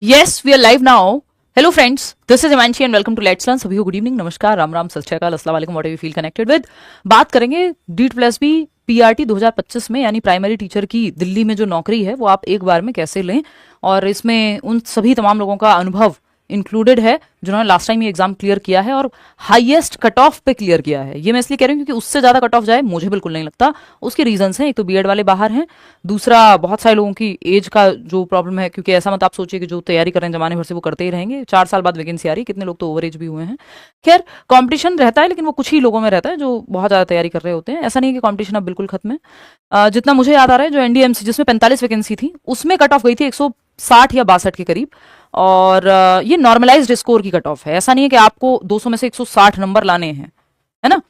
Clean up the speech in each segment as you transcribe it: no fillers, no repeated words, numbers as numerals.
Yes, we are live now. Hello friends, this is Himanshi and welcome to Let's Learn. सभी को good evening, नमस्कार, राम राम, सत श्री अकाल, अस्सलाम वालेकुम, what ever you feel connected with. बात करेंगे DEET+B PRT 2025 में, यानी प्राइमरी टीचर की दिल्ली में जो नौकरी है वो आप एक बार में कैसे लें, और इसमें उन सभी तमाम लोगों का अनुभव इंक्लूडेड है जिन्होंने लास्ट टाइम ये एग्जाम क्लियर किया है और हाईएस्ट कट ऑफ पे क्लियर किया है। ये मैं इसलिए कह रही हूँ क्योंकि उससे ज्यादा कट ऑफ जाए मुझे बिल्कुल नहीं लगता। उसके रीजंस हैं, एक तो बीएड वाले बाहर हैं, दूसरा बहुत सारे लोगों की एज का जो प्रॉब्लम है, क्योंकि ऐसा मत आप सोचिए कि जो तैयारी कर रहे हैं जमाने भर से वो करते ही रहेंगे। 4 साल बाद वैकेंसी आ रही है, कितने लोग तो ओवर एज भी हुए हैं। खैर, कॉम्पिटिशन रहता है, लेकिन वो कुछ ही लोगों में रहता है जो बहुत ज्यादा तैयारी कर रहे होते हैं। ऐसा नहीं है कि कॉम्पिटिशन अब बिल्कुल खत्म है। जितना मुझे याद आ रहा है, जो एनडीएमसी जिसमें 45 वैकेंसी थी उसमें कट ऑफ गई थी 160 या 62 के करीब, और ये नॉर्मलाइज्ड स्कोर की कट ऑफ है। ऐसा नहीं है कि आपको 200 में से 160 नंबर लाने हैं, है ना,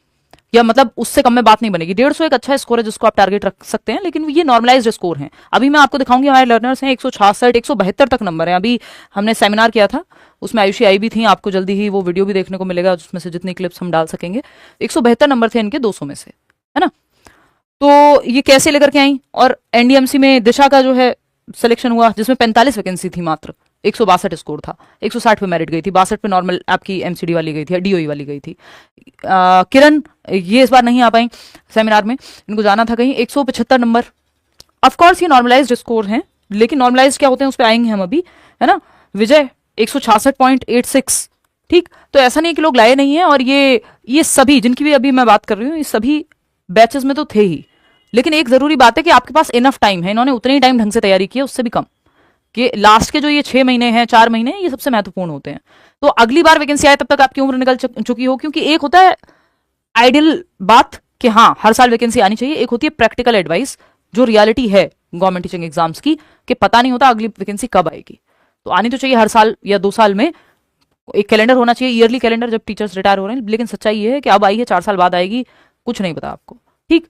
या मतलब उससे कम में बात नहीं बनेगी। 150 एक अच्छा स्कोर है जिसको आप टारगेट रख सकते हैं, लेकिन ये नॉर्मलाइज्ड स्कोर है। अभी मैं आपको दिखाऊंगी, हमारे लर्नर्स हैं 166 172 तक नंबर है। अभी हमने सेमिनार किया था, उसमें आयुषी आई भी थी, आपको जल्दी ही वो वीडियो भी देखने को मिलेगा जिसमें से जितनी क्लिप्स हम डाल सकेंगे। 172 नंबर थे इनके 200 में से, है ना। तो ये कैसे लेकर के आई, और एनडीएमसी में दिशा का जो है सिलेक्शन हुआ जिसमें 45 वैकेंसी थी, मात्र 162 स्कोर था, 160 पे मेरिट गई थी, 62 पे नॉर्मल आपकी एमसीडी वाली गई थी, डीओई वाली गई थी। किरण ये इस बार नहीं आ पाई सेमिनार में, इनको जाना था कहीं। 175 नंबर, ऑफकोर्स ये नॉर्मलाइज्ड स्कोर हैं, लेकिन नॉर्मलाइज क्या होते हैं उस पर आएंगे हम अभी, है ना। विजय 166.86, ठीक। तो ऐसा नहीं है कि लोग लाए नहीं है, और ये सभी जिनकी भी अभी मैं बात कर रही हूँ, ये सभी बैचेस में तो थे ही। लेकिन एक जरूरी बात है कि आपके पास इनफ टाइम है, इन्होंने उतने ही टाइम ढंग से तैयारी की है, उससे भी कम। कि लास्ट के जो ये 6 महीने हैं, 4 महीने हैं, ये सबसे महत्वपूर्ण होते हैं। तो अगली बार वैकेंसी आए तब तक आपकी उम्र निकल चुकी हो, क्योंकि एक होता है आइडियल बात कि हाँ हर साल वैकेंसी आनी चाहिए, एक होती है प्रैक्टिकल एडवाइस जो रियलिटी है गवर्नमेंट टीचिंग एग्जाम्स की, कि पता नहीं होता अगली वैकेंसी कब आएगी। तो आनी तो चाहिए हर साल या 2 साल में। एक कैलेंडर होना चाहिए, ईयरली कैलेंडर, जब टीचर्स रिटायर हो रहे हैं। लेकिन सच्चाई ये है कि अब आई है, 4 साल बाद आएगी, कुछ नहीं पता आपको, ठीक।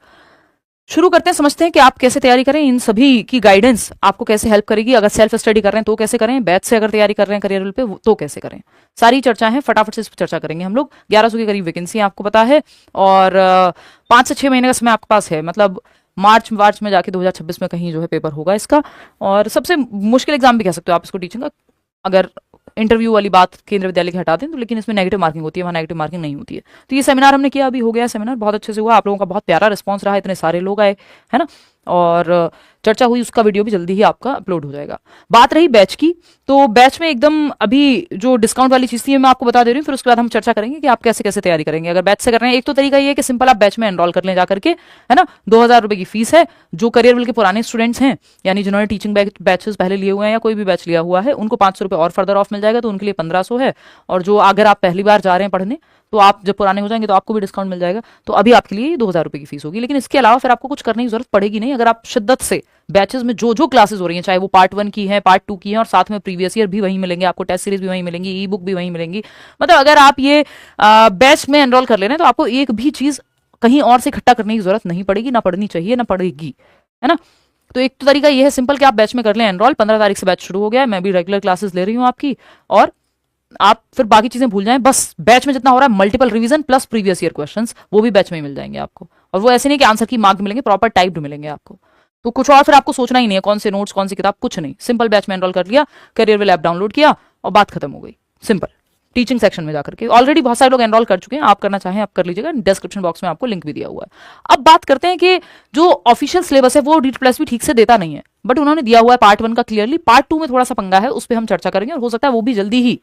शुरू करते हैं, समझते हैं कि आप कैसे तैयारी करें। इन सभी की गाइडेंस आपको कैसे हेल्प करेगी। अगर सेल्फ स्टडी कर रहे हैं तो कैसे करें, बैच से अगर तैयारी कर रहे हैं करियर पे तो कैसे करें। सारी चर्चा है, फटाफट से इस पर चर्चा करेंगे हम लोग। 1100 के करीब वैकेंसी आपको पता है, और 5 से 6 महीने का समय आपके पास है, मतलब मार्च में जाके 2026 में कहीं जो है पेपर होगा इसका। और सबसे मुश्किल एग्जाम भी कह सकते हो आप इसको टीचिंग का, अगर इंटरव्यू वाली बात केंद्र विद्यालय की हटा दें तो। लेकिन इसमें नेगेटिव मार्किंग होती है, वहाँ नेगेटिव मार्किंग नहीं होती है। तो ये सेमिनार हमने किया, अभी हो गया सेमिनार, बहुत अच्छे से हुआ, आप लोगों का बहुत प्यारा रिस्पांस रहा, इतने सारे लोग आए, है ना। और चर्चा हुई, उसका वीडियो भी जल्दी ही आपका अपलोड हो जाएगा। बात रही बैच की, तो बैच में एकदम अभी जो डिस्काउंट वाली चीज थी मैं आपको बता दे रही हूँ, फिर उसके बाद हम चर्चा करेंगे कि आप कैसे कैसे तैयारी करेंगे अगर बैच से कर रहे हैं। एक तो तरीका ये है कि सिंपल आप बैच में एनरोल कर लें जाकर के, है ना। 2000 रुपए की फीस है। जो करियर के पुराने स्टूडेंट्स हैं, यानी जिन्होंने टीचिंग बैचेस पहले लिए हुए हैं या कोई भी बैच लिया हुआ है, उनको 500 रुपए और फर्दर ऑफ मिल जाएगा, तो उनके लिए 1500 है। और जो अगर आप पहली बार जा रहे हैं पढ़ने, तो आप जब पुराने हो जाएंगे तो आपको भी डिस्काउंट मिल जाएगा। तो अभी आपके लिए 2000 रुपए की फीस होगी, लेकिन इसके अलावा फिर आपको कुछ करने की जरूरत पड़ेगी नहीं। अगर आप शिद्दत से बैचेस में जो जो क्लासेस हो रही हैं, चाहे वो पार्ट 1 की है, पार्ट 2 की है, और साथ में प्रीवियस ईयर भी वहीं मिलेंगे आपको, टेस्ट सीरीज भी वहीं मिलेंगी, ई बुक भी वहीं मिलेंगी। मतलब अगर आप ये बैच में एनरोल कर ले रहे हैं तो आपको एक भी चीज कहीं और से इकट्ठा करने की जरूरत नहीं पड़ेगी, ना पढ़नी चाहिए, ना पड़ेगी, है ना। तो एक तो तरीका ये है सिंपल कि आप बैच में कर लें एनरोल। 15 तारीख से बैच शुरू हो गया है, मैं भी रेगुलर क्लासेस ले रही हूँ आपकी, और आप फिर बाकी चीजें भूल जाएं। बस बैच में जितना हो रहा है multiple revision plus previous year questions, वो भी बैच में ही मिल जाएंगे आपको। और वो ऐसे नहीं कि आंसर की मार्क मिलेंगे, प्रॉपर टाइप्ड मिलेंगे आपको। तो कुछ और फिर आपको सोचना ही नहीं है, कौन से नोट्स कौन सी किताब, कुछ नहीं। सिंपल बैच में एनरोल कर लिया, करियर विल ऐप डाउनलोड किया, और बात खत्म हो गई। सिंपल टीचिंग सेक्शन में जाकर के ऑलरेडी बहुत सारे लोग एनरोल कर चुके हैं, आप करना चाहें आप कर लीजिएगा, डिस्क्रिप्शन बॉक्स में आपको लिंक भी दिया हुआ है। अब बात करते हैं कि जो ऑफिशियल सिलेबस है वो DEET+ भी ठीक से देता नहीं है, बट उन्होंने दिया हुआ है पार्ट 1 का क्लियरली। पार्ट 2 में थोड़ा सा पंगा है, उस पर हम चर्चा करेंगे, और हो सकता है वो भी जल्दी ही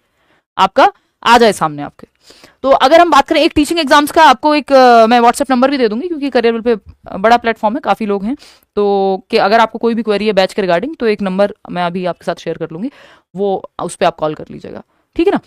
आपका आ जाए सामने आपके। तो अगर हम बात करें एक टीचिंग एग्जाम्स का, आपको एक मैं व्हाट्सएप नंबर भी दे दूंगी, क्योंकि करियर पे बड़ा प्लेटफॉर्म है, काफी लोग हैं। तो कि अगर आपको कोई भी क्वेरी है बैच के रिगार्डिंग, तो एक नंबर मैं अभी आपके साथ शेयर कर लूंगी, वो उस पर आप कॉल कर लीजिएगा, ठीक है ना।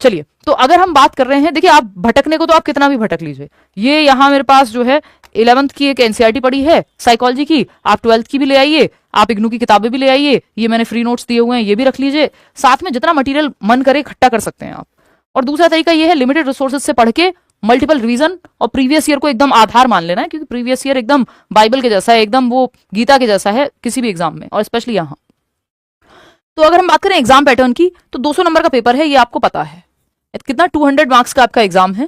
चलिए, तो अगर हम बात कर रहे हैं, देखिए आप भटकने को तो आप कितना भी भटक लीजिए। ये यहाँ मेरे पास जो है 11th की एक एनसीईआरटी पड़ी है साइकोलॉजी की, आप 12th की भी ले आइए, आप इग्नू की किताबें भी ले आइए, ये मैंने फ्री नोट्स दिए हुए हैं, ये भी रख लीजिए। साथ में जितना मटेरियल मन करे इकट्ठा कर सकते हैं आप। और दूसरा तरीका ये है लिमिटेड रिसोर्सेज से पढ़ के मल्टीपल रिवीजन, और प्रीवियस ईयर को एकदम आधार मान लेना है, क्योंकि प्रीवियस ईयर एकदम बाइबल के जैसा है, एकदम वो गीता के जैसा है किसी भी एग्जाम में, और स्पेशली यहाँ। तो अगर हम बात करें एग्जाम पैटर्न की, तो 200 नंबर का पेपर है, ये आपको पता है। कितना 200 मार्क्स का आपका एग्जाम है,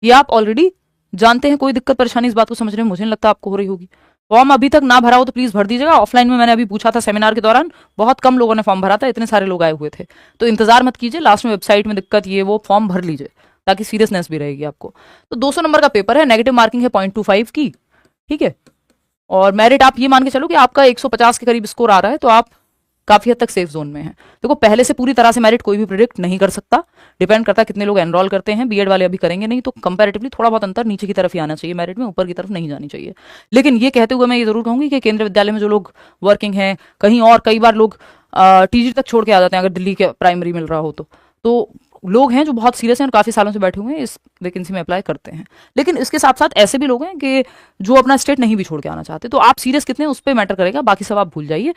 ये आप ऑलरेडी जानते हैं। कोई दिक्कत परेशानी इस बात को समझने में मुझे नहीं लगता आपको हो रही होगी। फॉर्म अभी तक ना भरा हो तो प्लीज भर दीजिएगा। ऑफलाइन में मैंने अभी पूछा था सेमिनार के दौरान, बहुत कम लोगों ने फॉर्म भरा था, इतने सारे लोग आए हुए थे। तो इंतजार मत कीजिए, लास्ट में वेबसाइट में दिक्कत ये वो, फॉर्म भर लीजिए ताकि सीरियसनेस भी रहेगी आपको। तो 200 नंबर का पेपर है, नेगेटिव मार्किंग है 0.25 की, ठीक है। और मेरिट आप ये मान के चलो कि आपका 150 के करीब स्कोर आ रहा है, तो आप काफी हद तक सेफ जोन में है। देखो पहले से पूरी तरह से मेरिट कोई भी प्रिडिक्ट नहीं कर सकता, डिपेंड करता है कितने लोग एनरोल करते हैं। बीएड वाले अभी करेंगे नहीं, तो कंपैरेटिवली थोड़ा बहुत अंतर नीचे की तरफ ही आना चाहिए मेरिट में, ऊपर की तरफ नहीं जानी चाहिए। लेकिन ये कहते हुए मैं ये जरूर कहूंगी कि केंद्रीय विद्यालय में जो लोग वर्किंग हैं कहीं और, कई बार लोग टीजी तक छोड़ के आ जाते हैं अगर दिल्ली के प्राइमरी मिल रहा हो तो लोग हैं जो बहुत सीरियस हैं और काफी सालों से बैठे हुए हैं, इस वैकेंसी में अप्लाई करते हैं। लेकिन इसके साथ साथ ऐसे भी लोग हैं कि जो अपना स्टेट नहीं भी छोड़ के आना चाहते, तो आप सीरियस कितने उस पर मैटर करेगा, बाकी सब आप भूल जाइए।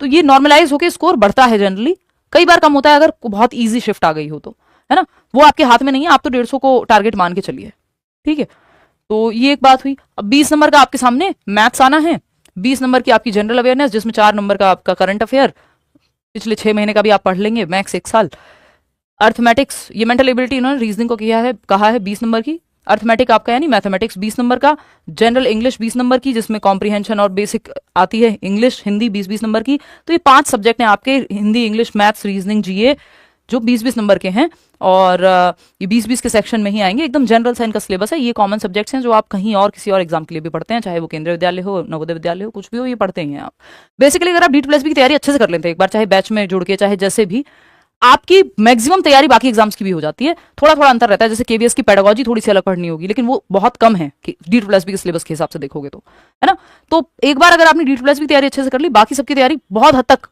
तो ये नॉर्मलाइज होकर स्कोर बढ़ता है जनरली, कई बार कम होता है अगर बहुत ईजी शिफ्ट आ गई हो तो, है ना। वो आपके हाथ में नहीं है, आप तो 150 को टारगेट मान के चलिए, ठीक है। तो ये एक बात हुई। अब 20 नंबर का आपके सामने मैथ्स आना है, 20 नंबर की आपकी जनरल अवेयरनेस, जिसमें 4 नंबर का आपका करंट अफेयर, पिछले 6 महीने का भी आप पढ़ लेंगे, मैक्स 1 साल। अर्थमेटिक्स, ये मेंटल एबिलिटी इन्होंने रीजनिंग को किया है, कहा है 20 नंबर की। अर्थमेटिक आपका यानी मैथमेटिक्स 20 नंबर का। जनरल इंग्लिश 20 नंबर की, जिसमें कॉम्प्रीहेंशन और बेसिक आती है इंग्लिश हिंदी 20-20 नंबर की। तो ये 5 सब्जेक्ट हैं आपके, हिंदी इंग्लिश मैथ्स रीजनिंग जीए, जो 20-20 नंबर के हैं। और ये 20-20 के सेक्शन में ही आएंगे, एकदम जनरल सा इनका सिलेबस है। ये कॉमन सब्जेक्ट्स हैं जो आप कहीं और किसी और एग्जाम के लिए भी पढ़ते हैं, चाहे वो केंद्रीय विद्यालय हो, नवोदय विद्यालय हो, कुछ भी हो, ये पढ़ते ही हैं आप। बेसिकली अगर आप DEET+B की तैयारी अच्छे से कर लेते हैं एक बार, चाहे बैच में जुड़ के चाहे जैसे भी, आपकी मैक्सिमम तैयारी बाकी एग्जाम्स की भी हो जाती है। थोड़ा थोड़ा अंतर रहता है, जैसे केवीएस की पेडागोजी थोड़ी सी अलग पढ़नी होगी, लेकिन वो बहुत कम है कि DEET+B के सिलेबस के हिसाब से देखोगे तो, है ना। तो एक बार अगर आपने DEET+B की तैयारी अच्छे से कर ली, बाकी सबकी तैयारी बहुत हद तक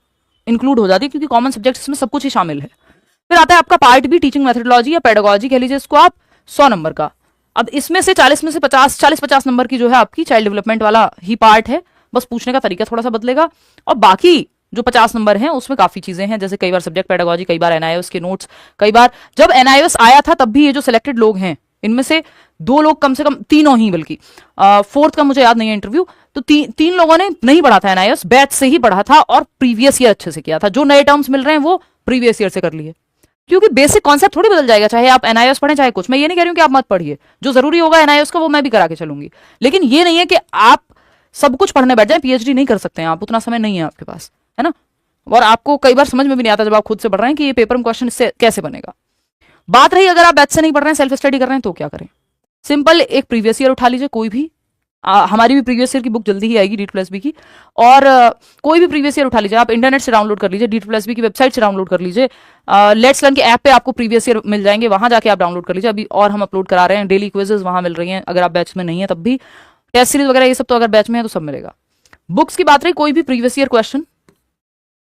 इंक्लूड हो जाती है, क्योंकि कॉमन सब्जेक्ट इसमें सब कुछ ही शामिल है। फिर आता है आपका पार्ट बी, टीचिंग मेथोडोलॉजी या पेडागोजी कह लीजिए इसको आप, 100 नंबर का। अब इसमें से 40 में से 40-50 नंबर की जो है आपकी चाइल्ड डेवलपमेंट वाला ही पार्ट है, बस पूछने का तरीका थोड़ा सा बदलेगा। और बाकी जो 50 नंबर हैं उसमें काफी चीजें हैं, जैसे कई बार सब्जेक्ट पेडागोजी, कई बार एनआईओएस के नोट्स, कई बार जब एनआईओएस आया था तब भी ये जो सिलेक्टेड लोग हैं इनमें से 2 लोग, कम से कम 3 ही बल्कि, 4th का मुझे याद नहीं है इंटरव्यू, तो 3 लोगों ने नहीं पढ़ा था एनआईओएस, बैच से ही पढ़ा था और प्रीवियस ईयर अच्छे से किया था। जो नए टर्म्स मिल रहे हैं वो प्रीवियस ईयर से कर लिए, क्योंकि बेसिक कॉन्सेप्ट थोड़ी बदल जाएगा, चाहे आप एनआईओएस पढ़ें चाहे कुछ। मैं ये नहीं कह रही हूँ कि आप मत पढ़िए, जो जरूरी होगा एनआईओएस का वो मैं भी करा के चलूंगी, लेकिन ये नहीं है कि आप सब कुछ पढ़ने बैठ जाए, पीएचडी नहीं कर सकते हैं आप, उतना समय नहीं है आपके पास, है ना। और आपको कई बार समझ में भी नहीं आता जब आप खुद से पढ़ रहे हैं कि ये पेपर में क्वेश्चन इससे कैसे बनेगा। बात रही अगर आप बैच से नहीं पढ़ रहे हैं, सेल्फ स्टडी कर रहे हैं, तो क्या करें। सिंपल, एक प्रीवियस ईयर उठा लीजिए कोई भी, हमारी भी प्रीवियस ईयर की बुक जल्दी ही आएगी DEET+B की, और कोई भी प्रीवियस ईयर उठा लीजिए, आप इंटरनेट से डाउनलोड कर लीजिए, DEET+B की वेबसाइट से डाउनलोड कर लीजिए, लेट्स लर्न के ऐप पे आपको प्रीवियस ईयर मिल जाएंगे, वहां जाके आप डाउनलोड कर लीजिए। अभी और हम अपलोड करा रहे हैं, डेली क्विजेज वहां मिल रही हैं, अगर आप बैच में नहीं है तब भी, टेस्ट सीरीज वगैरह ये सब तो अगर बैच में है तो सब मिलेगा। बुक्स की बात रही, कोई भी प्रीवियस ईयर क्वेश्चन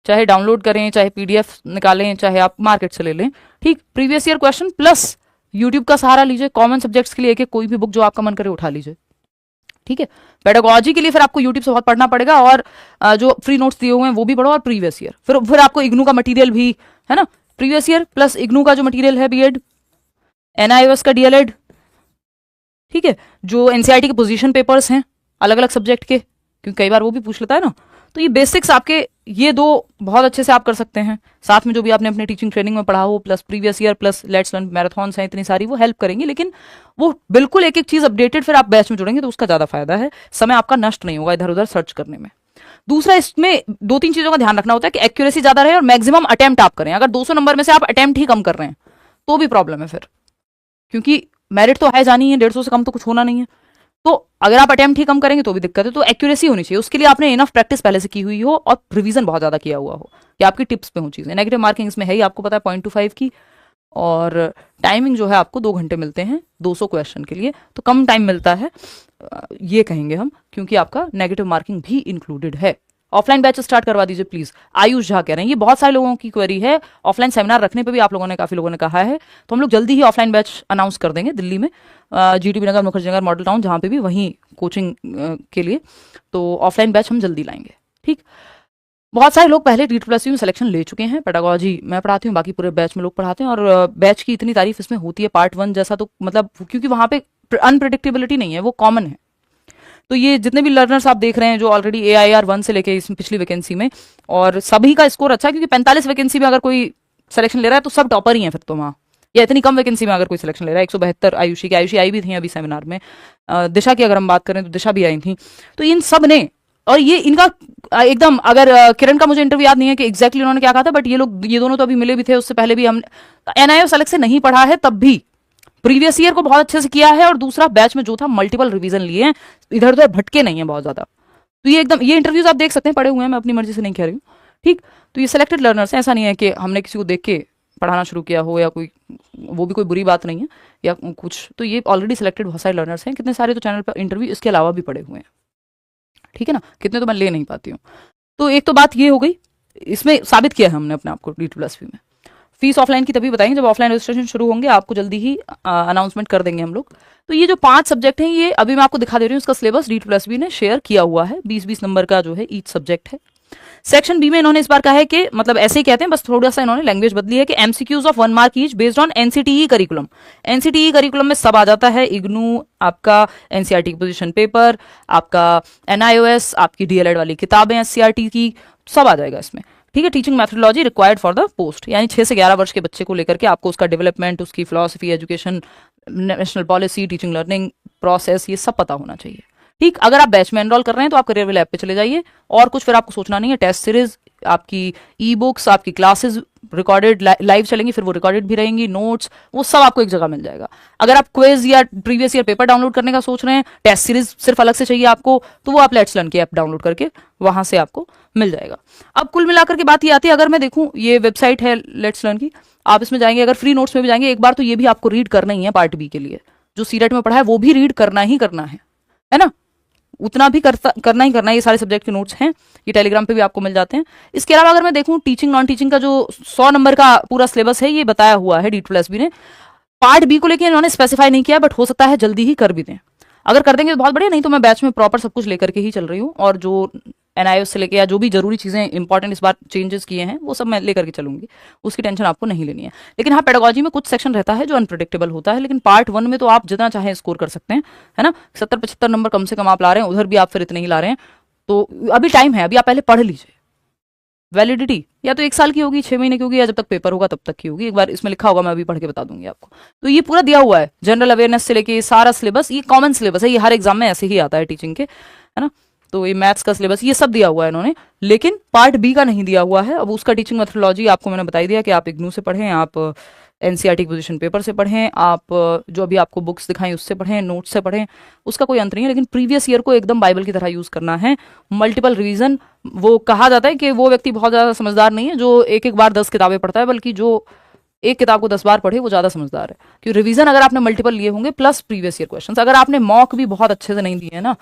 चाहे डाउनलोड करें, चाहे पीडीएफ निकालें, चाहे आप मार्केट से ले लें, ठीक, previous year question plus YouTube का सहारा लीजिए, कॉमन सब्जेक्ट्स के लिए एक कोई भी बुक जो आपका मन करे उठा लीजिए, ठीक है। पेडागोजी के लिए फिर आपको यूट्यूब से बहुत पढ़ना पड़ेगा, और जो फ्री नोट्स दिए हुए हैं वो भी पढ़ो, और प्रीवियस ईयर फिर आपको इग्नू का मटेरियल भी, है ना, प्रीवियस ईयर प्लस इग्नू का जो मटेरियल है, बीएड, एनआईओएस का डीएलएड, ठीक है, जो एनसीईआरटी के पोजीशन पेपर्स हैं अलग अलग सब्जेक्ट के, क्योंकि कई बार वो भी पूछ लेता है ना। तो ये बेसिक्स आपके ये 2 बहुत अच्छे से आप कर सकते हैं, साथ में जो भी आपने अपने टीचिंग ट्रेनिंग में पढ़ा हो, plus previous year, plus let's learn marathons हैं, इतनी सारी वो हेल्प करेंगी। लेकिन वो बिल्कुल एक एक चीज अपडेटेड फिर आप बैच में जुड़ेंगे तो उसका ज्यादा फायदा है, समय आपका नष्ट नहीं होगा इधर उधर सर्च करने में। दूसरा, इसमें 2-3 चीजों का ध्यान रखना होता है कि एक्यूरेसी ज्यादा रहे और मैक्सिमम अटेम्प्ट आप करें। अगर 200 नंबर में से आप अटेम्प्ट ही कम कर रहे हैं तो भी प्रॉब्लम है फिर, क्योंकि मेरिट तो है जानी है, 150 से कम तो कुछ होना नहीं है। तो अगर आप अटेम्प्ट ही कम करेंगे तो भी दिक्कत है। तो एक्यूरेसी होनी चाहिए, उसके लिए आपने इनफ प्रैक्टिस पहले से की हुई हो और रिवीजन बहुत ज्यादा किया हुआ हो, कि आपकी टिप्स पे हो चीजें। नेगेटिव मार्किंग इसमें है ही, आपको पता है 0.25 की, और टाइमिंग जो है आपको 2 घंटे मिलते हैं 200 क्वेश्चन के लिए, तो कम टाइम मिलता है ये कहेंगे हम, क्योंकि आपका नेगेटिव मार्किंग भी इंक्लूडेड है। ऑफलाइन बैच स्टार्ट करवा दीजिए प्लीज, आयुष झा कह रहे हैं, ये बहुत सारे लोगों की क्वेरी है। ऑफलाइन सेमिनार रखने पे भी आप लोगों ने, काफी लोगों ने कहा है, तो हम लोग जल्दी ही ऑफलाइन बैच अनाउंस कर देंगे दिल्ली में, जीटीबी नगर, मुखर्जी नगर, मॉडल टाउन, जहां पे भी, वहीं कोचिंग के लिए। तो ऑफलाइन बैच हम जल्दी लाएंगे, ठीक। बहुत सारे लोग पहले DEET+B में सिलेक्शन ले चुके हैं, पेडागोजी मैं पढ़ाती हूँ, बाकी पूरे बैच में लोग पढ़ाते हैं, और बैच की इतनी तारीफ इसमें होती है पार्ट 1 जैसा, तो मतलब क्योंकि वहां पे अनप्रिडिक्टेबिलिटी नहीं है, वो कॉमन है। तो ये जितने भी लर्नर्स आप देख रहे हैं जो ऑलरेडी AIR 1 से लेके इसमें पिछली वैकेंसी में, और सभी का स्कोर अच्छा है, क्योंकि 45 वैकेंसी में अगर कोई सिलेक्शन ले रहा है तो सब टॉपर ही है फिर तो वहाँ, या इतनी कम वैकेंसी में अगर कोई सिलेक्शन ले रहा है। 172 आयुषी की, आयुषी आई भी थी अभी सेमिनार में, दिशा की अगर हम बात करें तो दिशा भी आई थी। तो इन सब ने, और ये इनका एकदम, अगर किरण का मुझे इंटरव्यू याद नहीं है कि एग्जैक्टली उन्होंने क्या कहा था, बट ये दोनों तो अभी मिले भी थे, उससे पहले भी हम NIOS अलग से नहीं पढ़ा है, तब भी प्रीवियस ईयर को बहुत अच्छे से किया है, और दूसरा बैच में जो था मल्टीपल रिवीजन लिए हैं, इधर उधर भटके नहीं है बहुत ज्यादा। तो ये एकदम, ये इंटरव्यूज आप देख सकते हैं, पढ़े हुए हैं, मैं अपनी मर्जी से नहीं कह रही हूँ, ठीक। तो ये सिलेक्टेड लर्नर्स हैं, ऐसा नहीं है कि हमने किसी को देख के पढ़ाना शुरू किया हो, या कोई, वो भी कोई बुरी बात नहीं है या कुछ। तो ये ऑलरेडी सिलेक्टेड बहुत सारे लर्नर्स हैं। कितने सारे तो चैनल पर इंटरव्यू इसके अलावा भी पड़े हुए हैं, ठीक है ना, कितने तो मैं ले नहीं पाती हूँ। तो एक तो बात ये हो गई, इसमें साबित किया है हमने अपने आप को D2+P में। फीस ऑफलाइन की तभी बताएंगे जब ऑफलाइन रजिस्ट्रेशन शुरू होंगे, आपको जल्दी ही अनाउंसमेंट कर देंगे हम लोग। तो ये जो 5 सब्जेक्ट हैं, ये अभी मैं आपको दिखा दे रही हूँ, उसका सिलेबस D2+P ने शेयर किया हुआ है, 20-20 नंबर का जो है ईच सब्जेक्ट है। सेक्शन बी में इन्होंने इस बार कहा है कि, मतलब ऐसे ही कहते हैं, बस थोड़ा सा इन्होंने लैंग्वेज बदली है कि MCQs of 1 mark each based on NCTE curriculum. NCTE curriculum में सब आ जाता है, इग्नू, आपका NCERT की पोजीशन पेपर, आपका NIOS, आपकी DLED वाली किताबें SCRT की, सब आ जाएगा इसमें, ठीक है। Teaching methodology required for the post, यानी 6 से 11 वर्ष के बच्चे को लेकर के आपको उसका डेवलपमेंट, उसकी philosophy, education, national policy, teaching learning process, ये सब पता होना चाहिए, ठीक। अगर आप बैच में एनरोल कर रहे हैं तो आप करियर विल ऐप पे चले जाइए, और कुछ फिर आपको सोचना नहीं है। टेस्ट सीरीज, आपकी ई बुक्स, आपकी क्लासेस रिकॉर्डेड लाइव चलेंगी, फिर वो रिकॉर्डेड भी रहेंगी, नोट्स, वो सब आपको एक जगह मिल जाएगा। अगर आप क्विज या प्रीवियस ईयर पेपर डाउनलोड करने का सोच रहे हैं, टेस्ट सीरीज सिर्फ अलग से चाहिए आपको, तो वो आप लेट्स लर्न की ऐप डाउनलोड करके वहां से आपको मिल जाएगा। अब कुल मिलाकर के बात ये आती है, अगर मैं देखूं, ये वेबसाइट है लेट्स लर्न की, आप इसमें जाएंगे, अगर फ्री नोट्स में भी जाएंगे, एक बार तो ये भी आपको रीड करना ही है पार्ट बी के लिए, जो सीरेट में पढ़ा है वो भी रीड करना ही करना है ना, उतना भी करना ही करना है। ये सारे सब्जेक्ट के नोट्स हैं, ये टेलीग्राम पे भी आपको मिल जाते हैं। इसके अलावा अगर मैं देखूं, टीचिंग नॉन टीचिंग का जो 100 नंबर का पूरा सिलेबस है, ये बताया हुआ है D2+P ने। पार्ट बी को लेकर इन्होंने स्पेसिफाई नहीं किया, बट हो सकता है जल्दी ही कर भी दें। अगर कर देंगे तो बहुत बढ़िया, नहीं तो मैं बैच में प्रॉपर सब कुछ लेकर के ही चल रही हूँ, और जो NIOS से लेके या जो भी जरूरी चीजें इंपॉर्टेंट इस बार चेंजेस किए हैं, वो सब मैं लेकर के चलूंगी, उसकी टेंशन आपको नहीं लेनी है। लेकिन हाँ, पेडागोजी में कुछ सेक्शन रहता है जो अनप्रिडिक्टेबल होता है, लेकिन पार्ट 1 में तो आप जितना चाहे स्कोर कर सकते हैं, है ना। 70-75 नंबर कम से कम आप ला रहे हैं, उधर भी आप फिर इतने ही ला रहे हैं, तो अभी टाइम है, अभी आप पहले पढ़ लीजिए। वैलिडिटी या तो 1 साल की होगी, 6 महीने की होगी, या जब तक पेपर होगा तब तक की होगी। एक बार इसमें लिखा होगा, मैं अभी पढ़ के बता दूंगी आपको। तो ये पूरा दिया हुआ है, जनरल अवेयरनेस से लेके सारा सिलेबस, ये कॉमन सिलेबस है, ये हर एग्जाम में ऐसे ही आता है टीचिंग के, है ना। तो ये मैथ्स का सिलेबस, ये सब दिया हुआ है इन्होंने, लेकिन पार्ट बी का नहीं दिया हुआ है। अब उसका टीचिंग मेथोडोलॉजी आपको मैंने बताई दिया कि आप इग्नू से पढ़ें, आप NCERT की पोजीशन पेपर से पढ़ें, आप जो अभी आपको बुक्स दिखाई उससे पढ़ें, नोट्स से पढ़ें, उसका कोई अंत नहीं है। लेकिन प्रीवियस ईयर को एकदम बाइबल की तरह यूज करना है, मल्टीपल रिवीजन। वो कहा जाता है कि वो व्यक्ति बहुत ज्यादा समझदार नहीं है जो एक एक बार 10 किताबें पढ़ता है, बल्कि जो एक किताब को 10 बार पढ़े वो ज्यादा समझदार है। क्योंकि रिवीजन अगर आपने मल्टीपल लिए होंगे, प्लस प्रीवियस ईयर क्वेश्चंस, अगर आपने मॉक भी बहुत अच्छे से नहीं दिए है ना,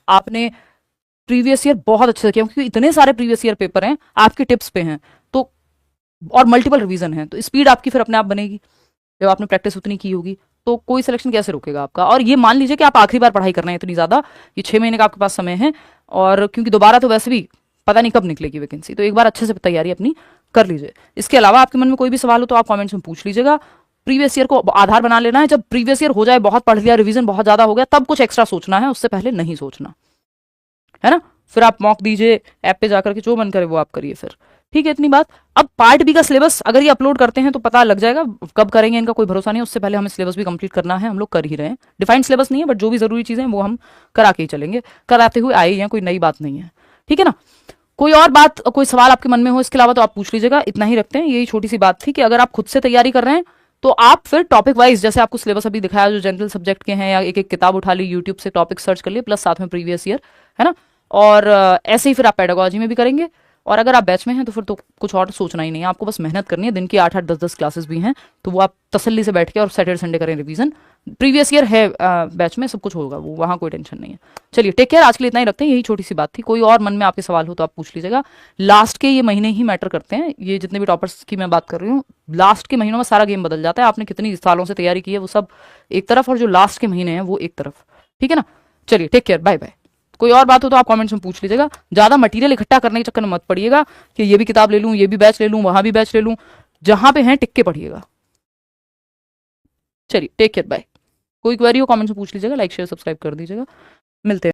आपने प्रीवियस ईयर बहुत अच्छे से किया, क्योंकि इतने सारे प्रीवियस ईयर पेपर हैं, आपके टिप्स पे हैं, तो और मल्टीपल रिवीजन है, तो स्पीड आपकी फिर अपने आप बनेगी जब आपने प्रैक्टिस उतनी की होगी। तो कोई सिलेक्शन कैसे रोकेगा आपका। और ये मान लीजिए कि आप आखिरी बार पढ़ाई कर रहे हैं इतनी ज्यादा, ये 6 महीने का आपके पास समय है, और क्योंकि दोबारा तो वैसे भी पता नहीं कब निकलेगी वैकेंसी, तो एक बार अच्छे से तैयारी अपनी कर लीजिए। इसके अलावा आपके मन में कोई भी सवाल हो तो आप कमेंट्स में पूछ लीजिएगा। प्रीवियस ईयर को आधार बना लेना है, जब प्रीवियस ईयर हो जाए, बहुत पढ़ लिया, रिवीजन बहुत ज्यादा हो गया, तब कुछ एक्स्ट्रा सोचना है, उससे पहले नहीं सोचना, है ना। फिर आप मॉक दीजिए, ऐप पे जाकर के जो मन करे वो आप करिए फिर, ठीक है, इतनी बात। अब पार्ट बी का सिलेबस अगर ये अपलोड करते हैं तो पता लग जाएगा, कब करेंगे इनका कोई भरोसा नहीं, उससे पहले हमें सिलेबस भी कंप्लीट करना है, हम लोग कर ही रहे हैं। डिफाइंड सिलेबस नहीं है, बट जो भी जरूरी चीजें हैं वो हम करा के ही चलेंगे, कराते हुए आए हैं, कोई नई बात नहीं है, ठीक है ना। कोई और बात, कोई सवाल आपके मन में हो इसके अलावा तो आप पूछ लीजिएगा, इतना ही रखते हैं। यही छोटी सी बात थी कि अगर आप खुद से तैयारी कर रहे हैं तो आप फिर टॉपिक वाइज, जैसे आपको सिलेबस अभी दिखाया जो जनरल सब्जेक्ट के हैं, या एक एक किताब उठा ली, यूट्यूब से टॉपिक सर्च कर लिए, प्लस साथ में प्रीवियस ईयर, है ना। और ऐसे ही फिर आप पेडागोजी में भी करेंगे। और अगर आप बैच में हैं तो फिर तो कुछ और सोचना ही नहीं है, आपको बस मेहनत करनी है। दिन की 8-8 10-10 क्लासेस भी हैं, तो वो आप तसल्ली से बैठ के और सैटरडे संडे करें रिवीजन। प्रीवियस ईयर है बैच में, सब कुछ होगा, वो वहाँ कोई टेंशन नहीं है। चलिए टेक केयर, आज के लिए इतना ही रखते हैं, यही छोटी सी बात थी। कोई और मन में आपके सवाल हो तो आप पूछ लीजिएगा। लास्ट के ये महीने ही मैटर करते हैं, ये जितने भी टॉपर्स की मैं बात कर रही हूँ, लास्ट के महीनों में सारा गेम बदल जाता है। आपने कितनी सालों से तैयारी की है वो सब एक तरफ, और जो लास्ट के महीने हैं वो एक तरफ, ठीक है ना। चलिए टेक केयर, बाय बाय। कोई और बात हो तो आप कमेंट्स में पूछ लीजिएगा। ज्यादा मटेरियल इकट्ठा करने के चक्कर में मत पड़िएगा कि ये भी किताब ले लूं, ये भी बैच ले लूं, वहां भी बैच ले लूं। जहां पे हैं टिक के पढ़िएगा। चलिए टेक केयर, बाय। कोई क्वेरी हो कमेंट्स में पूछ लीजिएगा, लाइक शेयर सब्सक्राइब कर दीजिएगा। मिलते हैं।